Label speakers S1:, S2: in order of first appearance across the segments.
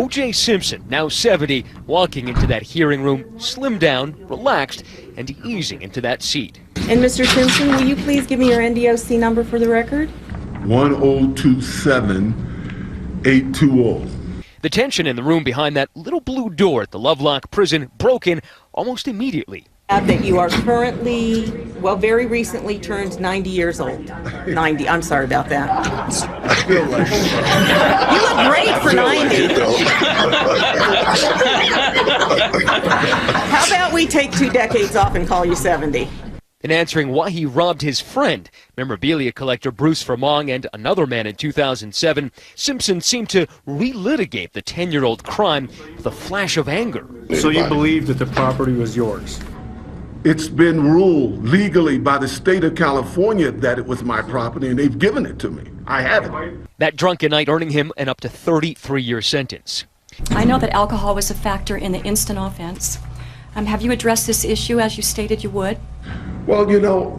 S1: J Simpson, now 70, walking into that hearing room, slimmed down, relaxed, and easing into that seat.
S2: And Mr. Simpson, will you please give me your NDOC number for the record?
S3: 1027820.
S1: The tension in the room behind that little blue door at the Lovelock prison broken almost immediately.
S2: That you are currently, well, very recently turned 90 years old. 90, I'm sorry about that.
S3: I feel like
S2: You look great for 90. How about we take 2 decades off and call you 70?
S1: In answering why he robbed his friend, memorabilia collector Bruce Vermong, and another man in 2007, Simpson seemed to relitigate the 10-year-old crime with a flash of anger.
S4: So you believe that the property was yours?
S3: it's been ruled legally by the state of California that it was my property, and they've given it to me. I have it.
S1: That drunken night earning him an up to 33-year sentence.
S5: I know that alcohol was a factor in the instant offense. Have you addressed this issue as you stated you would?
S3: Well, you know,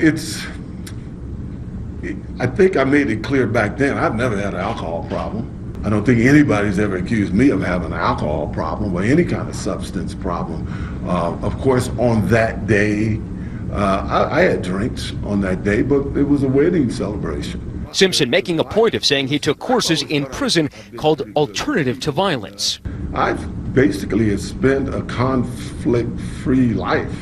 S3: I think I made it clear back then, I've never had an alcohol problem. I don't think anybody's ever accused me of having an alcohol problem or any kind of substance problem. Of course, on that day, I had drinks on that day, but it was a wedding celebration.
S1: Simpson making a point of saying he took courses in prison called Alternative to Violence.
S3: I've basically spent a conflict-free life.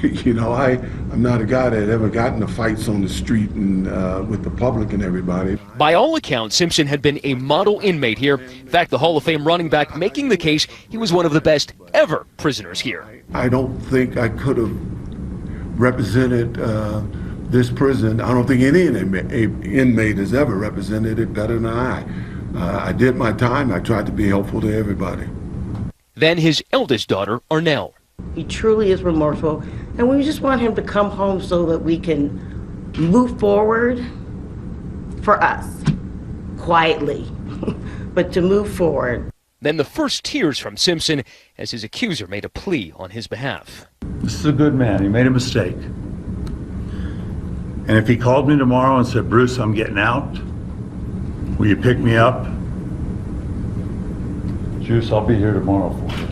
S3: You know, I'm not a guy that ever got into fights on the street and with the public and everybody.
S1: By all accounts, Simpson had been a model inmate here. In fact, the Hall of Fame running back making the case he was one of the best ever prisoners here.
S3: I don't think I could have represented this prison. I don't think any inmate has ever represented it better than I. I did my time. I tried to be helpful to everybody.
S1: Then his eldest daughter, Arnell.
S6: He truly is remorseful, and we just want him to come home so that we can move forward for us, quietly, but to move forward.
S1: Then the first tears from Simpson as his accuser made a plea on his behalf.
S4: This is a good man. He made a mistake. And if he called me tomorrow and said, "Bruce, I'm getting out. Will you pick me up?" Juice, I'll be here tomorrow for you.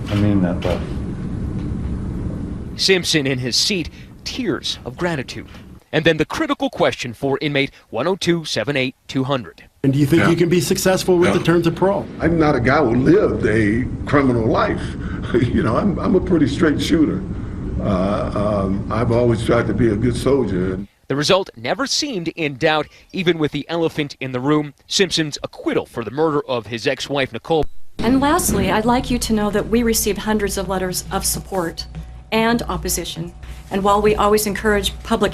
S4: I mean that, though.
S1: Simpson in his seat, tears of gratitude. And then the critical question for inmate 102-78-200.
S7: And do you think you can be successful with the terms of parole?
S3: I'm not a guy who lived a criminal life. You know, I'm a pretty straight shooter. I've always tried to be a good soldier.
S1: The result never seemed in doubt, even with the elephant in the room, Simpson's acquittal for the murder of his ex-wife, Nicole.
S5: And lastly, I'd like you to know that we received hundreds of letters of support and opposition. And while we always encourage public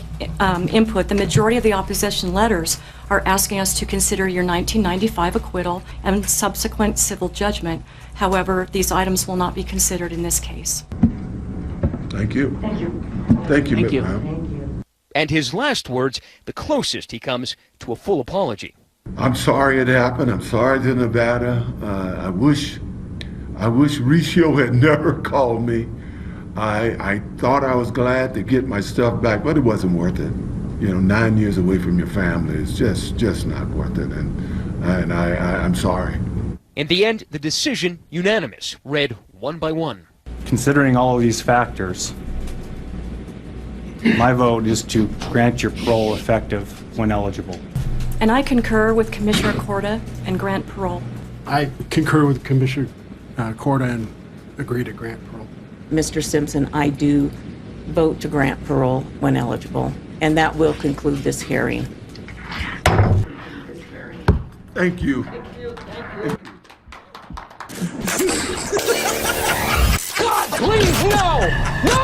S5: input, the majority of the opposition letters are asking us to consider your 1995 acquittal and subsequent civil judgment. However, these items will not be considered in this case.
S3: Thank you.
S6: Thank you.
S3: Thank you,
S1: Thank you.
S3: ma'am.
S6: Thank you.
S1: And his last words, the closest he comes to a full apology.
S3: I'm sorry it happened. I'm sorry to Nevada. I wish Ricio had never called me. I thought I was glad to get my stuff back, but it wasn't worth it. You know, 9 years away from your family is just not worth it, and I'm sorry.
S1: In the end, the decision unanimous, read one by one.
S4: Considering all of these factors, my vote is to grant your parole effective when eligible.
S5: And I concur with Commissioner Korda and grant parole.
S7: I concur with Commissioner Korda and agree to grant parole.
S2: Mr. Simpson, I do vote to grant parole when eligible, and that will conclude this hearing.
S3: Thank you.
S1: God, please, no! No!